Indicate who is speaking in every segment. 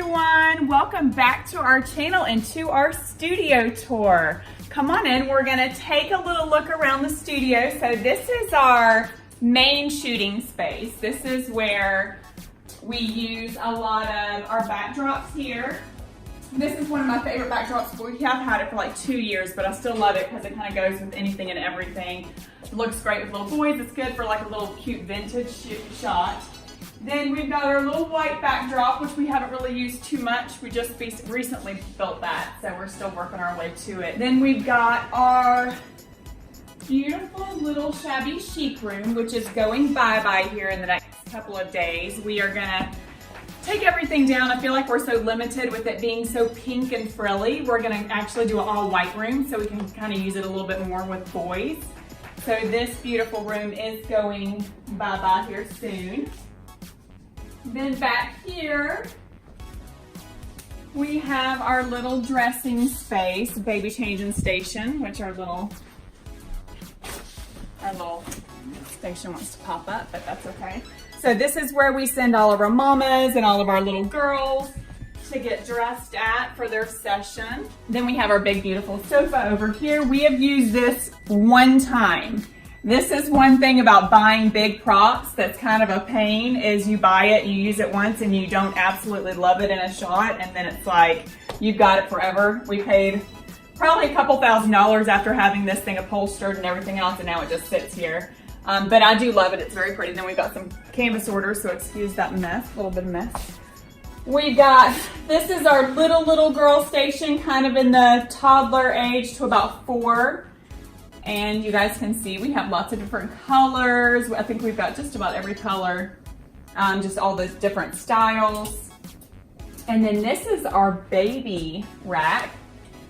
Speaker 1: everyone, welcome back to our channel and to our studio tour. Come on in, we're gonna take a little look around the studio. So this is our main shooting space. This is where we use a lot of our backdrops here. This is one of my favorite backdrops. We have had it for like 2 years, but I still love it because it kind of goes with anything and everything. It looks great with little boys. It's good for like a little cute vintage shot. Then we've got our little white backdrop, which we haven't really used too much. We just recently built that, so we're still working our way to it. Then we've got our beautiful little shabby chic room, which is going bye-bye here in the next couple of days. We are gonna take everything down. I feel like we're so limited with it being so pink and frilly. We're gonna actually do an all white room so we can kind of use it a little bit more with boys. So this beautiful room is going bye-bye here soon. Then back here, we have our little dressing space, baby changing station, which our little station wants to pop up, but that's okay. So this is where we send all of our mamas and all of our little girls to get dressed at for their session. Then we have our big beautiful sofa over here. We have used this one time. This is one thing about buying big props that's kind of a pain, is you buy it, you use it once, and you don't absolutely love it in a shot, and then it's like, you've got it forever. We paid probably a couple $1,000s after having this thing upholstered and everything else, and now it just sits here. But I do love it, it's very pretty. Then we've got some canvas orders, so excuse that mess, a little bit of mess. We've got, this is our little girl station, kind of in the toddler age to about 4. And you guys can see we have lots of different colors. I think we've got just about every color, just all those different styles. And then this is our baby rack.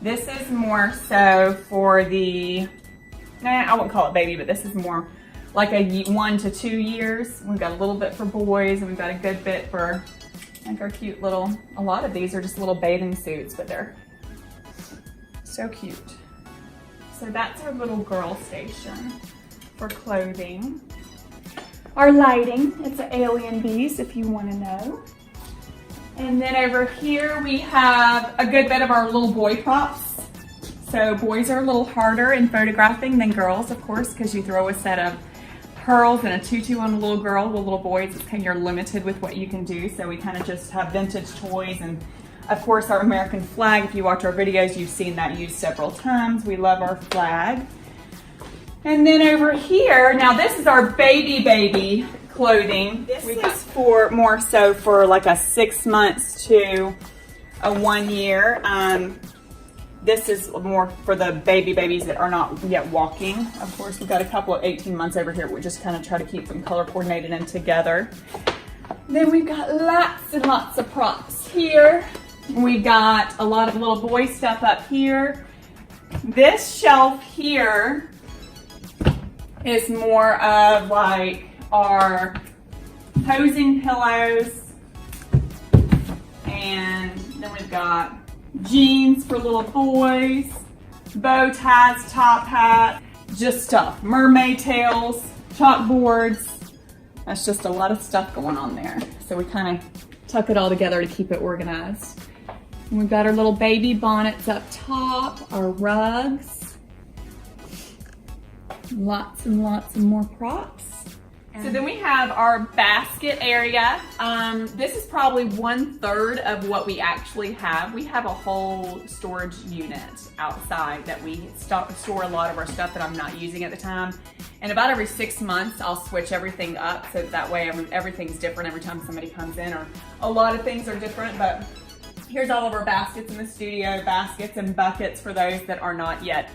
Speaker 1: This is more so for the, I won't call it baby, but this is more like a 1 to 2 years. We've got a little bit for boys, and we've got a good bit for like our cute little, a lot of these are just little bathing suits, but they're so cute. So that's our little girl station for clothing. Our lighting, it's an Alienbees if you want to know. And then over here we have a good bit of our little boy props. So boys are a little harder in photographing than girls, of course, because you throw a set of pearls and a tutu on a little girl. With little boys, it's kind of, you're limited with what you can do. So we kind of just have vintage toys, and of course, our American flag. If you watch our videos, you've seen that used several times. We love our flag. And then over here, now this is our baby clothing. This is for more so for like a 6 months to a 1 year. This is more for the babies that are not yet walking. Of course, we've got a couple of 18 months over here. We just kind of try to keep them color coordinated and together. Then we've got lots and lots of props here. We got a lot of little boy stuff up here. This shelf here is more of like our posing pillows. And then we've got jeans for little boys, bow ties, top hat, just stuff. Mermaid tails, chalkboards. That's just a lot of stuff going on there. So we kind of tuck it all together to keep it organized. And we've got our little baby bonnets up top, our rugs, lots and lots of more props. So then we have our basket area. This is probably 1/3 of what we actually have. We have a whole storage unit outside that we store a lot of our stuff that I'm not using at the time. And about every 6 months, I'll switch everything up so that way everything's different every time somebody comes in, or a lot of things are different. But here's all of our baskets in the studio, baskets and buckets for those that are not yet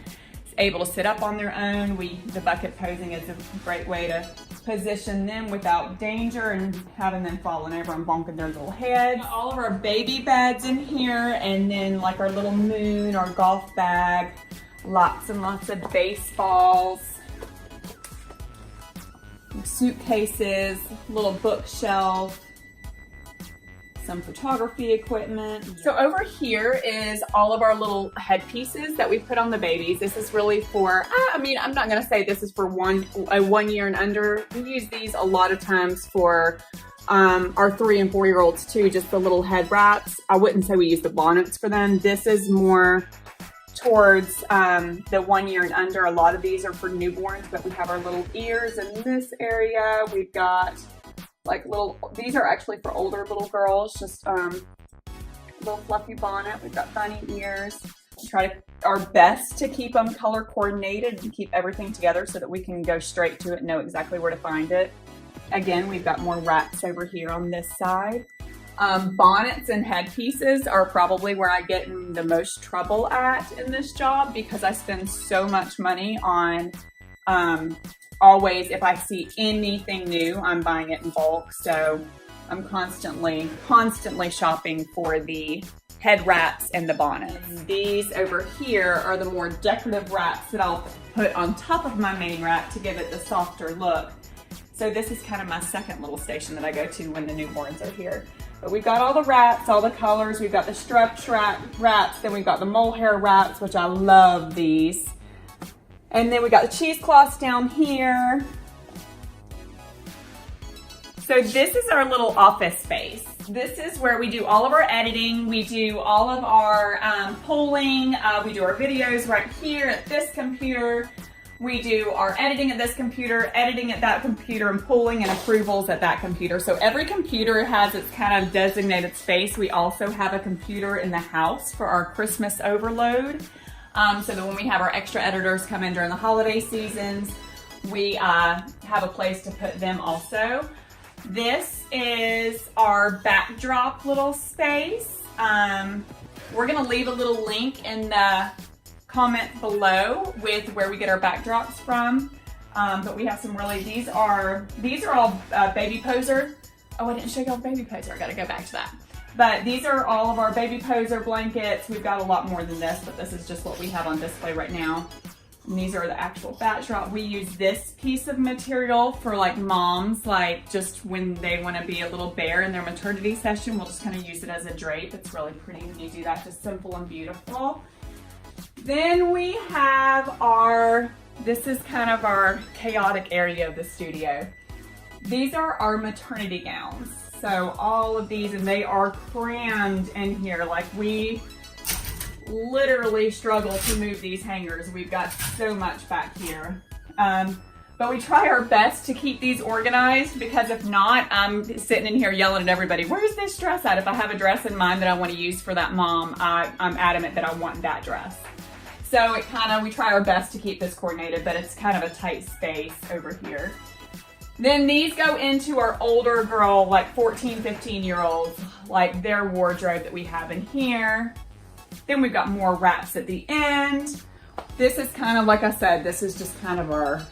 Speaker 1: able to sit up on their own. The bucket posing is a great way to position them without danger and having them falling over and bonking their little heads. All of our baby beds in here, and then like our little moon, our golf bag, lots and lots of baseballs, suitcases, little bookshelf, some photography equipment. So over here is all of our little headpieces that we put on the babies. This is really for, I mean, I'm not gonna say this is for a 1 year and under. We use these a lot of times for our 3 and 4 year olds too, just the little head wraps. I wouldn't say we use the bonnets for them. This is more towards the 1 year and under. A lot of these are for newborns, but we have our little ears in this area. We've got like these are actually for older little girls, just little fluffy bonnet. We've got bunny ears. We try our best to keep them color coordinated and keep everything together so that we can go straight to it and know exactly where to find it. Again, we've got more wraps over here on this side. Bonnets and headpieces are probably where I get in the most trouble at in this job, because I spend so much money on always, if I see anything new, I'm buying it in bulk. So I'm constantly shopping for the head wraps and the bonnets. These over here are the more decorative wraps that I'll put on top of my main wrap to give it the softer look. So this is kind of my second little station that I go to when the newborns are here. But we've got all the wraps, all the colors. We've got the stretch wraps, then we've got the mohair wraps, which I love these. And then we got the cheesecloths down here. So this is our little office space. This is where we do all of our editing. We do all of our polling. We do our videos right here at this computer. We do our editing at this computer, editing at that computer, and polling and approvals at that computer. So every computer has its kind of designated space. We also have a computer in the house for our Christmas overload. So that when we have our extra editors come in during the holiday seasons, we have a place to put them also. This is our backdrop little space. We're gonna leave a little link in the comment below with where we get our backdrops from. But we have some really, these are all baby poser. Oh, I didn't show y'all baby poser. I gotta go back to that. But these are all of our baby poser blankets. We've got a lot more than this, but this is just what we have on display right now. And these are the actual backdrop. We use this piece of material for like moms, like just when they want to be a little bare in their maternity session, we'll just kind of use it as a drape. It's really pretty when you do that, just simple and beautiful. Then we have this is kind of our chaotic area of the studio. These are our maternity gowns. So all of these, and they are crammed in here. Like we literally struggle to move these hangers. We've got so much back here. But we try our best to keep these organized, because if not, I'm sitting in here yelling at everybody, where's this dress at? If I have a dress in mind that I want to use for that mom, I'm adamant that I want that dress. So we try our best to keep this coordinated, but it's kind of a tight space over here. Then these go into our older girl, like 14, 15-year-olds, like their wardrobe that we have in here. Then we've got more wraps at the end. This is kind of, like I said, this is just kind of our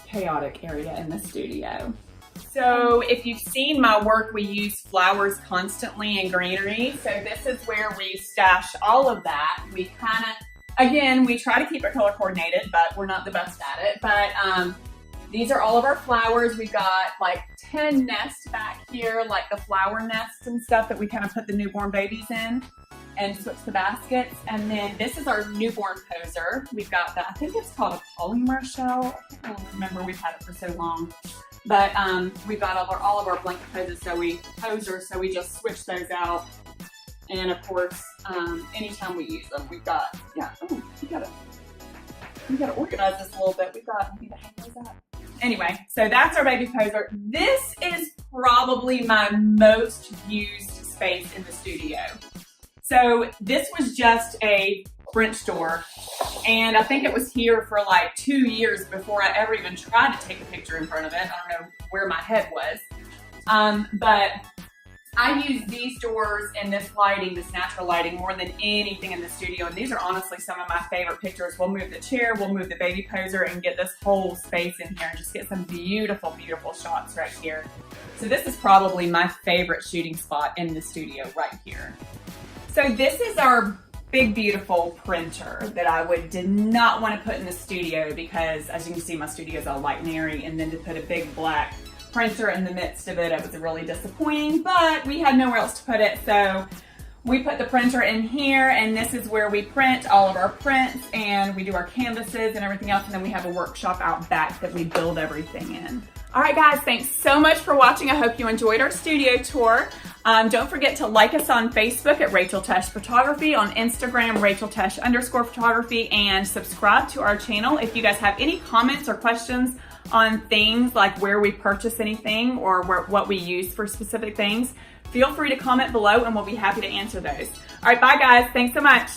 Speaker 1: chaotic area in the studio. So if you've seen my work, we use flowers constantly and greenery. So this is where we stash all of that. We kind of, again, we try to keep it color coordinated, but we're not the best at it. But these are all of our flowers. We've got like 10 nests back here, like the flower nests and stuff that we kind of put the newborn babies in and switch the baskets. And then this is our newborn poser. We've got I think it's called a polymer shell. I don't remember, we've had it for so long. But we've got all of our blanket poses, so we just switch those out. And of course, anytime we use them, we've got, we gotta organize this a little bit. I need to hang those up. Anyway, so that's our baby poser. This is probably my most used space in the studio. So this was just a French door, and I think it was here for like 2 years before I ever even tried to take a picture in front of it. I don't know where my head was. But I use these doors and this lighting, this natural lighting, more than anything in the studio. And these are honestly some of my favorite pictures. We'll move the chair, we'll move the baby poser, and get this whole space in here and just get some beautiful, beautiful shots right here. So this is probably my favorite shooting spot in the studio right here. So this is our big, beautiful printer that I did not want to put in the studio, because as you can see, my studio is all light and airy, and then to put a big black printer in the midst of it, it was really disappointing, but we had nowhere else to put it. So we put the printer in here, and this is where we print all of our prints, and we do our canvases and everything else. And then we have a workshop out back that we build everything in. All right, guys, thanks so much for watching. I hope you enjoyed our studio tour. Don't forget to like us on Facebook at Rachel Tesh Photography, on Instagram, Rachel Tesh _photography, and subscribe to our channel. If you guys have any comments or questions on things like where we purchase anything or what we use for specific things, feel free to comment below and we'll be happy to answer those. All right, bye guys. Thanks so much.